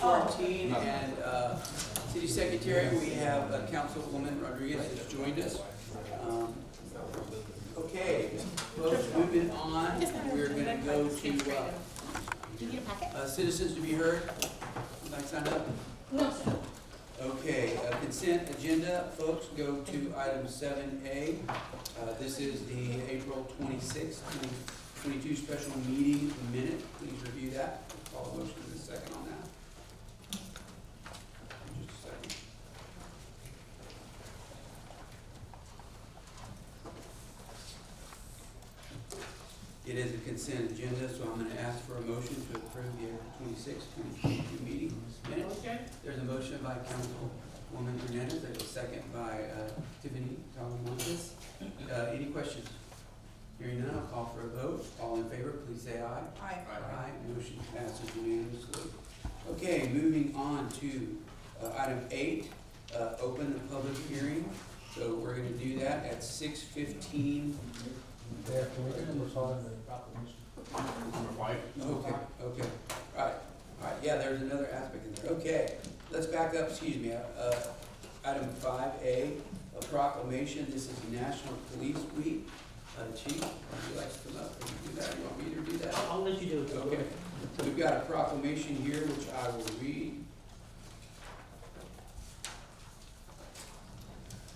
6:14, and City Secretary, we have Councilwoman Rodriguez has joined us. Okay, folks, moving on, we're going to go to Do you need a packet? citizens to be heard. Would you like to sign up? No, sir. Okay, consent agenda, folks, go to item 7A. This is the April 26th, 2022 special meeting minute. Please review that. Call a motion in a second on that. Just a second. It is a consent agenda, so I'm going to ask for a motion to approve the April 26th, 2022 meeting minutes. There's a motion by Councilwoman Hernandez. There's a second by Tiffany Talamantes. Any questions? Hearing none, I'll call for a vote. All in favor, please say aye. Aye. Aye. Motion passes unanimously. Okay, moving on to item 8, open the public hearing. So we're going to do that at 6:15. Yeah, can we get them on the proclamation? Okay, okay. All right, yeah, there's another aspect in there. Okay, let's back up, excuse me. Item 5A, a proclamation. This is National Police Week. Chief, would you like to come up and do that? You want me to do that? I'll let you do it. Okay. We've got a proclamation here, which I will read.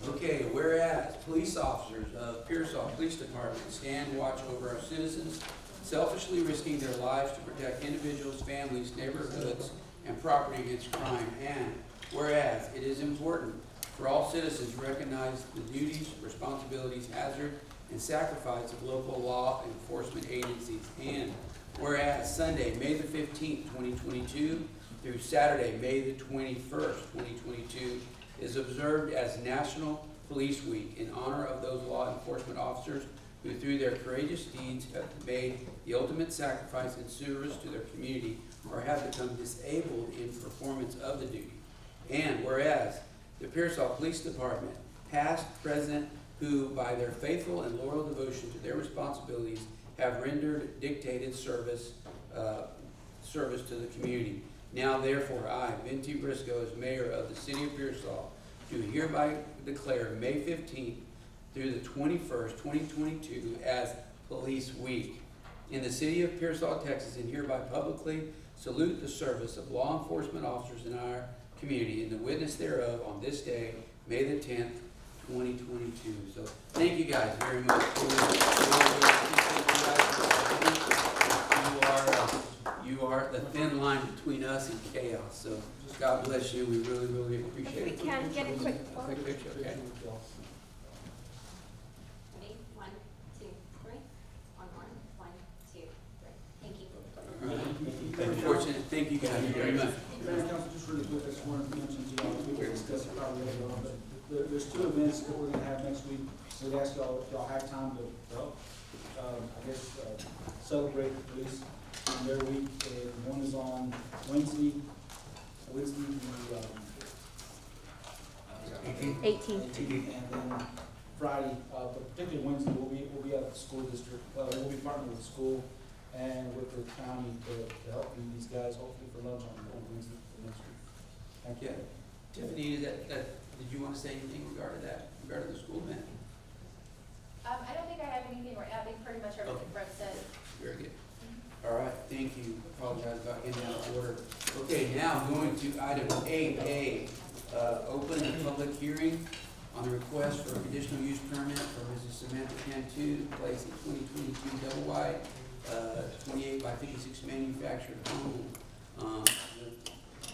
Okay, whereas police officers of Pearsall Police Department stand watch over our citizens, selfishly risking their lives to protect individuals, families, neighborhoods, and property against crime. And whereas it is important for all citizens to recognize the duties, responsibilities, hazard, and sacrifice of local law enforcement agencies. And whereas Sunday, May the 15th, 2022 through Saturday, May the 21st, 2022 is observed as National Police Week in honor of those law enforcement officers who through their courageous deeds have made the ultimate sacrifice in service to their community or have become disabled in performance of the duty. And whereas the Pearsall Police Department, past, present, who by their faithful and loyal devotion to their responsibilities have rendered dictated service to the community. Now therefore I, Venti Briscoe, as mayor of the city of Pearsall, do hereby declare May 15th through the 21st, 2022 as Police Week in the city of Pearsall, Texas, and hereby publicly salute the service of law enforcement officers in our community and the witness thereof on this day, May the 10th, 2022. So thank you guys very much. You are the thin line between us and chaos. So God bless you. We really, really appreciate it. We can get a quick A quick picture, okay? Ready? 1, 2, 3. One more. 1, 2, 3. Thank you. All right. Unfortunate. Thank you guys very much. Council, just really quick, I just wanted to mention to y'all, we will discuss it probably later on, but there's 2 events that we're gonna have next week. So we'd ask y'all, if y'all have time to, celebrate the police in their week. One is on Wednesday, the 18. and then Friday, but particularly Wednesday, we'll be at the school district, we'll be partnering with the school and with the county to help feed these guys, hopefully for lunch on Wednesday for next week. Thank you. Yeah. Tiffany, did you want to say anything regarding the school event? I don't think I have anything right now. I think pretty much everything Brett said. Very good. All right, thank you. Apologize about getting out of order. Okay, now going to item 8A, open the public hearing on the request for a conditional use permit for Mrs. Samantha Cantu to place a 2022 double wide, 28 by 56 manufactured home.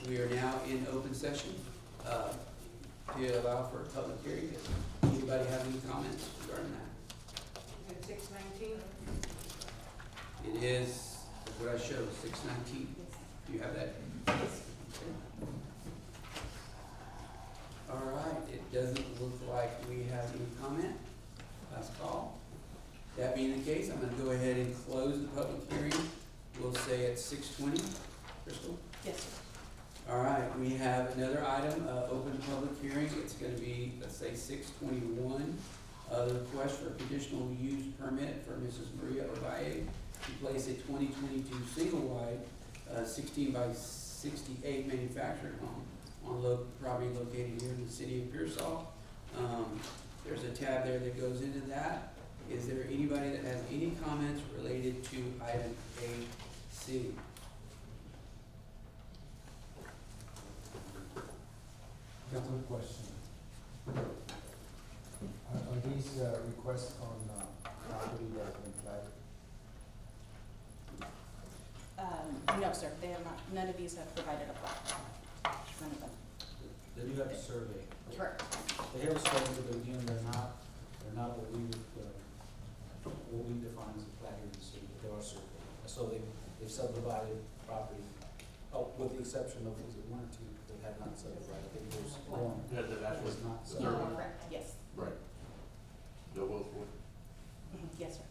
We are now in open session. To allow for a public hearing. Anybody have any comments regarding that? At 6:19. It is what I showed, 6:19. Do you have that? All right, it doesn't look like we have any comment. Last call. That being the case, I'm going to go ahead and close the public hearing. We'll say at 6:20. Crystal? Yes, sir. All right, we have another item, open public hearing. It's going to be, let's say, 6:21. The request for a conditional use permit for Mrs. Maria Ovalle to place a 2022 single wide, 16 by 68 manufactured home on property located here in the city of Pearsall. There's a tab there that goes into that. Is there anybody that has any comments related to item 8C? Council question. Are these requests on property that's been platted? No, sir, they have not, none of these have provided a plat. None of them. They do have a survey. Correct. They have a survey, but again, they're not what we would, what we define as a plat here in the city, but they are surveyed. So they've subdivided property, with the exception of, is it one or two that have not subdivided? I think there's one. Yeah, that That was actually, not Yeah, subdivided. correct, yes. right. No, both one. Yes, sir.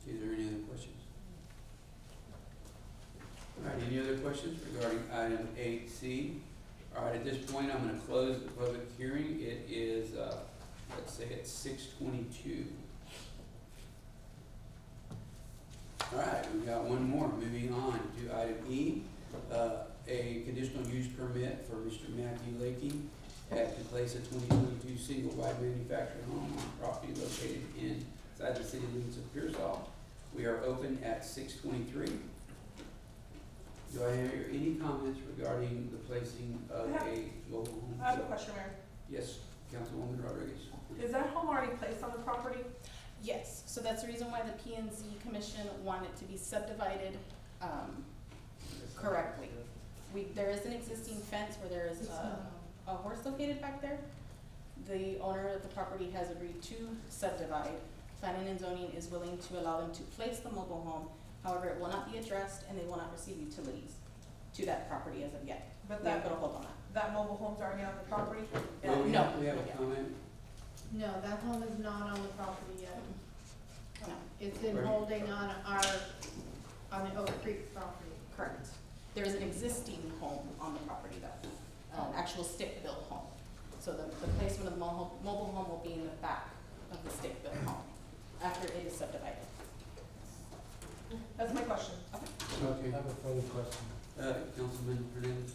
Is there any other questions? All right, any other questions regarding item 8C? All right, at this point, I'm gonna close the public hearing. It is, let's say it's 6:22. All right, we've got one more. Moving on to item E, a conditional use permit for Mr. Matthew Lakey at the place of 2022 single-wide manufactured home on property located inside the city limits of Pearsall. We are open at 6:23. Do I hear any comments regarding the placing of a mobile home? I have a question, Mayor. Yes, Councilwoman Rodriguez. Is that home already placed on the property? Yes, so that's the reason why the P and Z Commission wanted to be subdivided, correctly. There is an existing fence where there is a horse located back there. The owner of the property has agreed to subdivide. Planning and zoning is willing to allow them to place the mobile home. However, it will not be addressed and they will not receive utilities to that property as of yet. But We have that, put a hold on that. that mobile home's already on the property? Well, No. we have a comment. No, that home is not on the property yet. No, It's in Right. holding on on the Oak Creek property. correct. There is an existing home on the property though, an actual stick-built home. So the placement of the mobile home will be in the back of the stick-built home after it is subdivided. That's my question. Okay. I have a further question. Councilman Hernandez.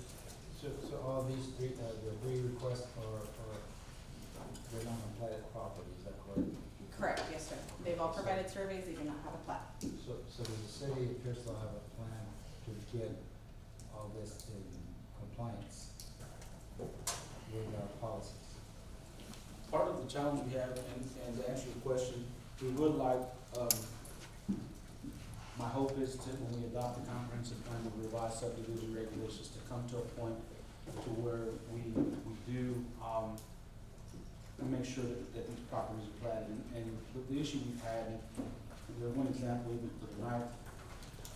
So all these three, the three requests are they're not on platted property, is that correct? Correct, yes, sir. They've all provided surveys, they do not have a plat. So does the city of Pearsall have a plan to get all this in compliance with our policies? Part of the challenge we have, and to answer your question, we would like, my hope is to, when we adopt the comprehensive plan of revised subdivision regulations, to come to a point to where we do, make sure that these properties are platted. And the issue we've had, the one example even for tonight,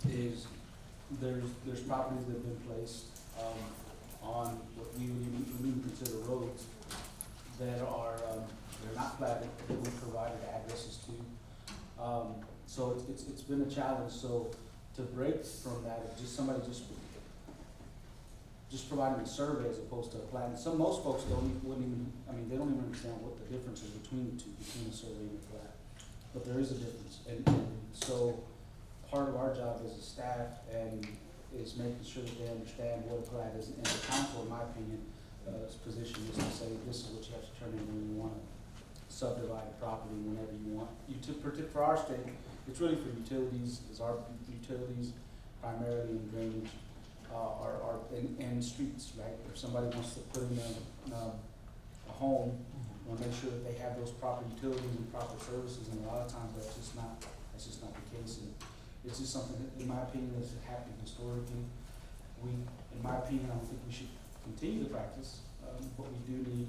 is there's properties that have been placed, on what we would even consider roads that are, they're not platted, that we provided addresses to. So it's been a challenge, so to break from that, if just somebody just providing a survey as opposed to a plat. And most folks wouldn't even, they don't even understand what the difference is between the two, between a survey and a plat. But there is a difference, and so part of our job as a staff and is making sure that they understand what a plat is. And the council, in my opinion, position is to say, this is what you have to turn in when you wanna subdivide a property whenever you want. For our state, it's really for utilities, is our utilities primarily in drainage, and streets, right? If somebody wants to put in a home, wanna make sure that they have those proper utilities and proper services, and a lot of times that's just not the case. And it's just something that, in my opinion, that's happened historically. In my opinion, I don't think we should continue the practice, but we do need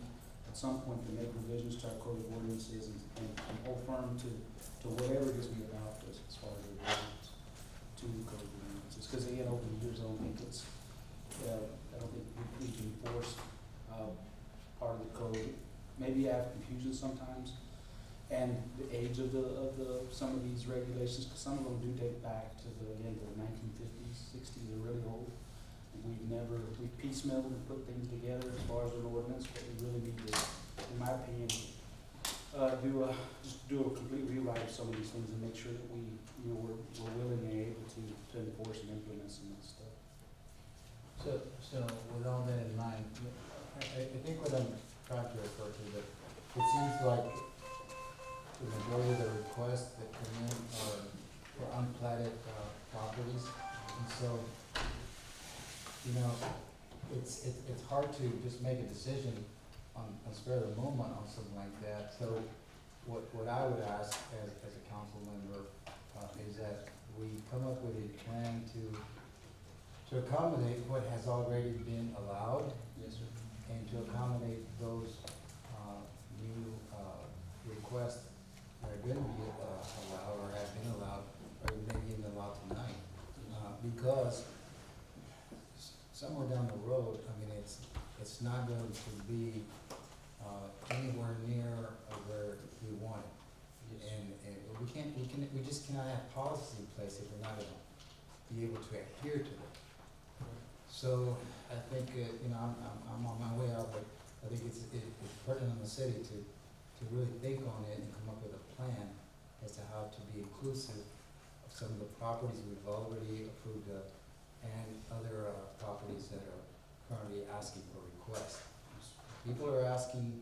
at some point to make revisions to our code of ordinances and hold firm to whatever it is we adopt as far as revisions to the code of ordinances. Because again, over the years, I don't think we can enforce part of the code. Maybe I have confusion sometimes, and the age of some of these regulations, because some of them do date back to the 1950s, 60s, they're really old. We've piecemealed and put things together as far as an ordinance, but we really need to, in my opinion, just do a complete rewrite of some of these things and make sure that we, we're willing and able to enforce and implement some of this stuff. So with all that in mind, I think what I'm trying to refer to, that it seems like the majority of the requests that come in are for unplatted, properties. And so, it's hard to just make a decision on spur of the moment on something like that. So what I would ask as a council member, is that we come up with a plan to accommodate what has already been allowed Yes, sir. and to accommodate those, new, requests that are gonna be, allowed or have been allowed, or maybe even allowed tonight. Because somewhere down the road, I mean, it's not going to be, anywhere near where we want it. Yes. And we just cannot have policies in place if we're not gonna be able to adhere to them. So I think, I'm on my way out, but I think it's pertinent on the city to really think on it and come up with a plan as to how to be inclusive of some of the properties we've already approved of and other, properties that are currently asking for requests. People are asking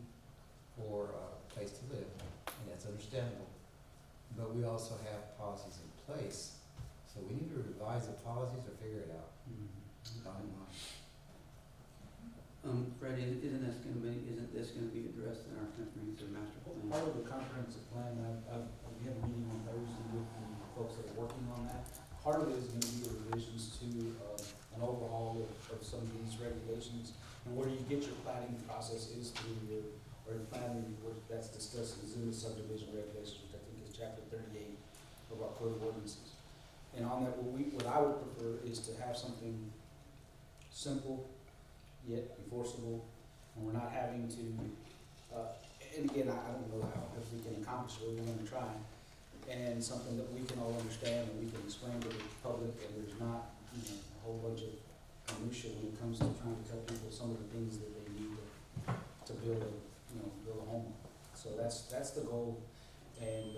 for a place to live, and that's understandable. But we also have policies in place, so we need to revise the policies or figure it out. Bottom line. Freddie, isn't this gonna be addressed in our comprehensive master plan? Part of the comprehensive plan, we had a meeting on Thursday with the folks that are working on that. Part of it is gonna be revisions to, an overhaul of some of these regulations. And where you get your planning process is through or the planning, where that's discussed is in the subdivision regulations, which I think is chapter 38 of our code of ordinances. And on that, what I would prefer is to have something simple, yet enforceable, and we're not having to, and again, I don't know if we can accomplish what we're gonna try, and something that we can all understand and we can explain to the public, and there's not, a whole bunch of minutia when it comes to trying to tell people some of the things that they need to build a home. So that's the goal, and,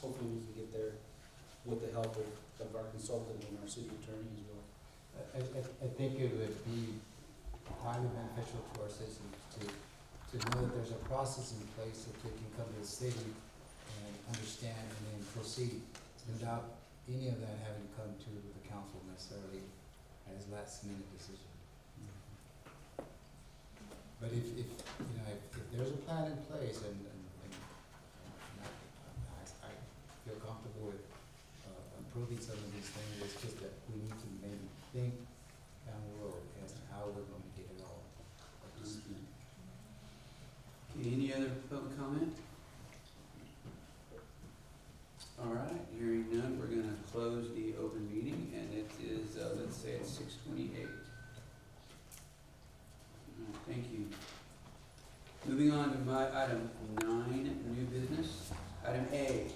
hopefully we can get there with the help of our consultant and our city attorney as well. I think it would be highly beneficial to our citizens to know that there's a process in place that they can come to the city and understand and then proceed without any of that having come to the council necessarily as last minute decision. But if there's a plan in place and I feel comfortable with, approving some of these things, it's just that we need to maybe think down the road as to how we're going to get it all up to speed. Okay, any other public comment? All right, hearing none, we're gonna close the open meeting, and it is, let's say it's 6:28. Thank you. Moving on to my item 9, new business. Item A,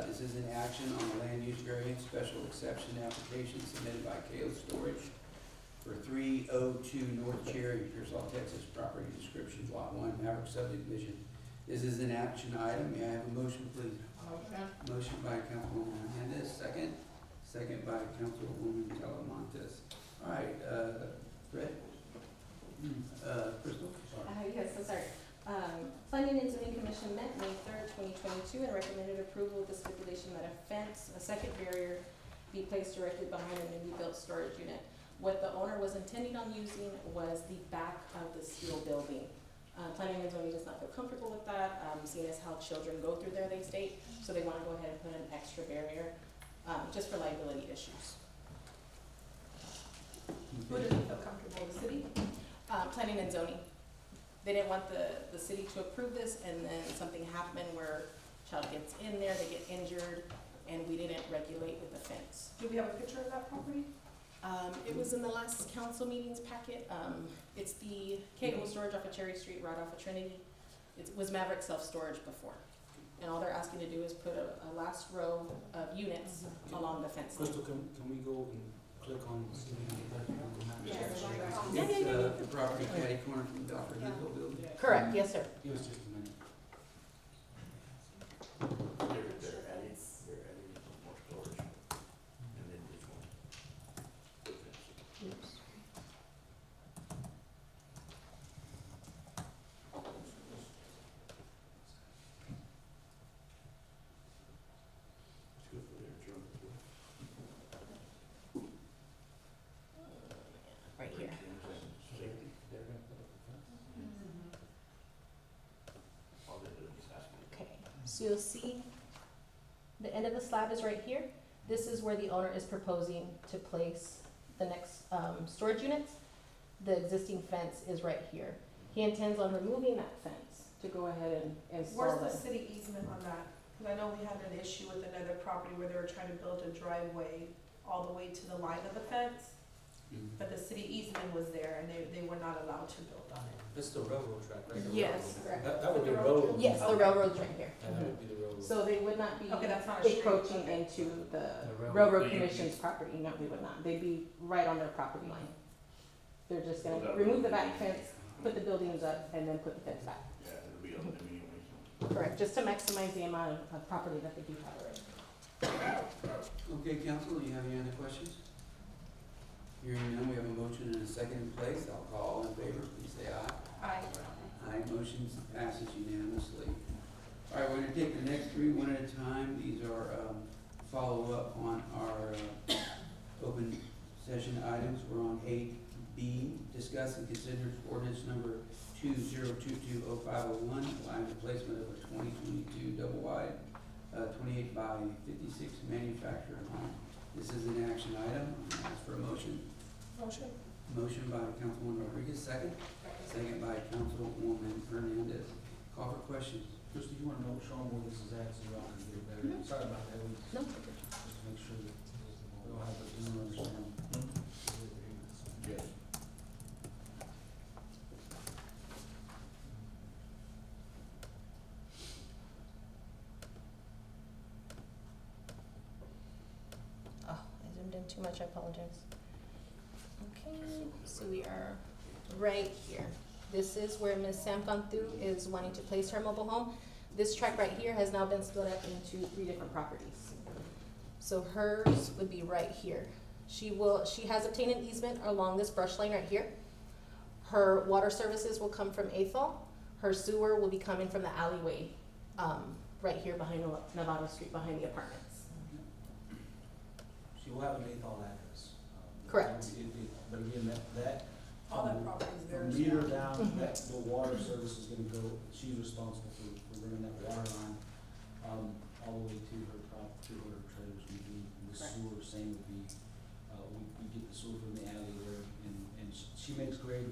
this is an action on the land use variance special exception application submitted by Kale Storage for 302 North Cherry, Pearsall, Texas, property description, lot 1, Maverick subdivision. This is an action item. May I have a motion, please? Motion by Councilwoman Hernandez, second by Councilwoman Talamontes. All right, Fred? Crystal? Yes, so sorry. Planning and Zoning Commission met May 3rd, 2022, and recommended approval with the stipulation that a second barrier, be placed directly behind a newly built storage unit. What the owner was intending on using was the back of the steel building. Planning and Zoning does not feel comfortable with that, seeing as how children go through there, they state, so they wanna go ahead and put an extra barrier, just for liability issues. Who doesn't feel comfortable, the city? Planning and Zoning. They didn't want the city to approve this and then something happened where child gets in there, they get injured, and we didn't regulate with the fence. Do we have a picture of that property? It was in the last council meetings packet. It's the Kegel Storage off of Cherry Street, right off of Trinity. It was Maverick Self-Storage before. And all they're asking to do is put a last row of units along the fence line. Crystal, can we go and click on? Yeah. The property catty corner from Dr. Hinkle building. Correct, yes, sir. Give us just a minute. So you'll see the end of the slab is right here. This is where the owner is proposing to place the next storage units. The existing fence is right here. He intends on removing that fence to go ahead and install Where's the the. city easement on that? Cause I know we had an issue with another property where they were trying to build a driveway all the way to the line of the fence, but the city easement was there and they were not allowed to build on it. It's the railroad track, right? The Yes, railroad. correct. That would be railroad. Yes, the Okay. railroad's right here. And that would be the railroad. So they would not be Okay, that's not a street. encroaching Okay. into the railroad. railroad commission's property. No, they would not. They'd be right on their property line. They're just gonna remove the back fence, put the buildings up, and then put the fence back. Yeah, it'll be on them anyway. Correct, just to maximize the amount of property that they do have already. Okay, council, do you have any other questions? Hearing none, we have a motion and a second in place. I'll call all in favor, please say aye. Aye. Aye, motion passes unanimously. All right, we're gonna take the next three one at a time. These are, follow-up on our, open session items. We're on 8B, discuss and consider ordinance number 2022-0501, allowing the placement of a 2022 double wide, 28 by 56 manufactured home. This is an action item. Ask for a motion. Motion. Motion by Councilwoman Rodriguez, second. Second by Councilwoman Hernandez. Call for questions. Christie, you wanna know, show them where this is at, so y'all can get it better. Sorry about that, we No? just to make sure that we don't have a general understanding. Yes. Oh, I zoomed in too much, I apologize. Okay, so we are right here. This is where Ms. Sanfantu is wanting to place her mobile home. This tract right here has now been split up into 3 different properties. So hers would be right here. She has obtained an easement along this brush lane right here. Her water services will come from Athol. Her sewer will be coming from the alleyway, right here behind Nevada Street, behind the apartments. She will have an Athol address. Correct. But again, that. All that property is From theirs. meter now. down, Mhm. that, the water service is gonna go, she's responsible for running that water line, all the way to her to her trailers. We do the Correct. sewer, same would be, we get the sewer from the alley there, and she makes grade,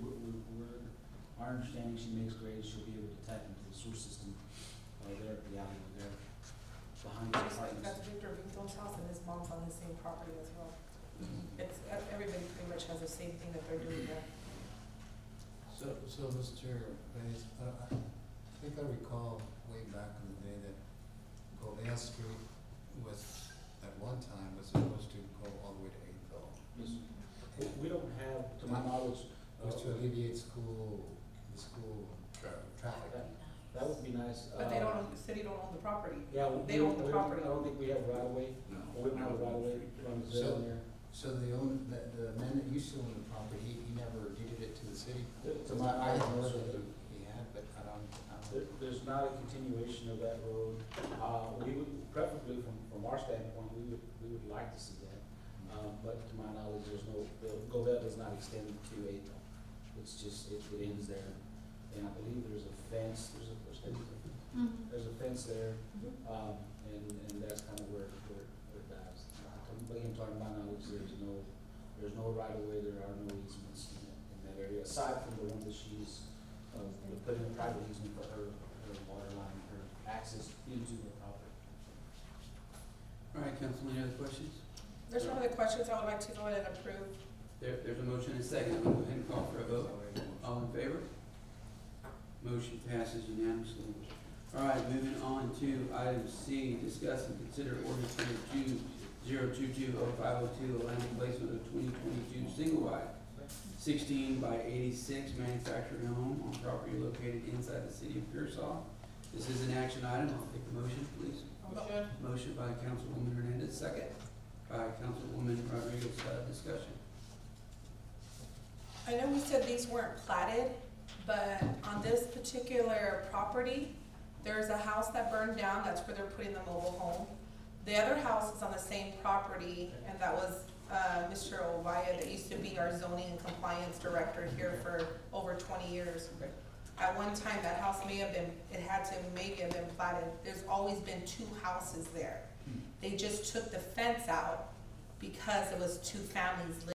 our understanding, she makes grade, she'll be able to tap into the sewer system, there at the alley there, behind the Just like apartments. that's Victor Vito's house and his mom's on the same property as well. It's, everybody pretty much has the same thing that they're doing there. So Mr. Bays, I think I recall way back in the day that Golea Street was, at one time, was supposed to go all the way to April. We don't have, to my knowledge, Was to alleviate the school traffic. that would be nice. But they don't, the city don't own the property. Yeah, They own the property. I don't think we have right of way. No. We don't have a right of way runs So- down there. So the man that used to own the property, he never deeded it to the city? To my I knowledge, heard no, that he had, but I don't. there's not a continuation of that road. We would, preferably from our standpoint, we would like to see that. But to my knowledge, there's no, the Govell does not extend to April. It's just, it ends there. And I believe there's a fence, there's a fence there, and that's kind of where it dies. But again, talking about knowledge, there's no right of way, there are no easements in that area, aside from the one that she's, put in a private easement for her water line, her access into her property. All right, council, any other questions? There's no other questions, I would like to go ahead and approve. There's a motion and a second. I'm gonna go ahead and call for a vote. All in favor? Motion passes unanimously. All right, moving on to item C, discuss and consider ordinance number 2022-0502, allowing the placement of 2022 single wide 16 by 86 manufactured home on property located inside the city of Pearsall. This is an action item. I'll take the motion, please. Motion. Motion by Councilwoman Hernandez, second by Councilwoman Rodriguez. Discussion. I know we said these weren't platted, but on this particular property, there's a house that burned down, that's where they're putting the mobile home. The other house is on the same property, and that was, Mr. Ovaya, that used to be our zoning and compliance director here for over 20 years. Okay. At one time, that house may have been, maybe have been platted platted. There's always been 2 houses there. They just took the fence out because it was 2 families living